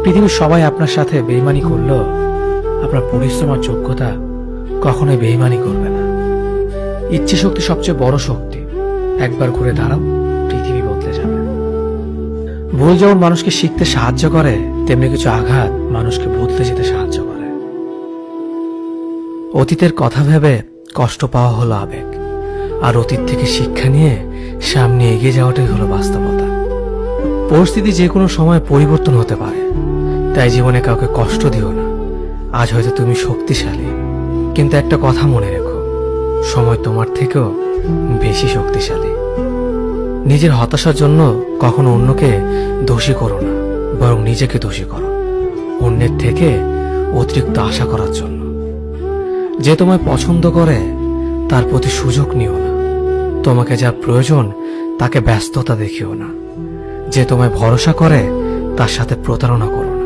পৃথিবীর সবাই আপনার সাথে বেইমানি করলেও আপনার পরিশ্রম আর যোগ্যতা কখনোই বেইমানি করবে না। ইচ্ছে শক্তি সবচেয়ে বড় শক্তি। একবার ঘুরে দাঁড়াও, পৃথিবী বদলে যাবে। ভুল যেমন মানুষকে শিখতে সাহায্য করে, তেমনি কিছু আঘাত মানুষকে বদলে যেতে সাহায্য করে। অতীতের কথা ভেবে কষ্ট পাওয়া হলো আবেগ, আর অতীত থেকে শিক্ষা নিয়ে সামনে এগিয়ে যাওয়াটাই হলো বাস্তবতা। পরিস্থিতি যে কোনো সময় পরিবর্তন হতে পারে, তাই জীবনে কাউকে কষ্ট দিও না। আজ হয়তো তুমি শক্তিশালী, কিন্তু একটা কথা মনে রেখো, সময় তোমার থেকেও বেশি শক্তিশালী। নিজের হতাশার জন্য কখনো অন্যকে দোষী করো না, বরং নিজেকে দোষী করো অন্যের থেকে অতিরিক্ত আশা করার জন্য। যে তোমায় পছন্দ করে তার প্রতি সুযোগ নিও না। তোমাকে যা প্রয়োজন তাকে ব্যস্ততা দেখিও না। যে তোমায় ভরসা করে তার সাথে প্রতারণা করো না।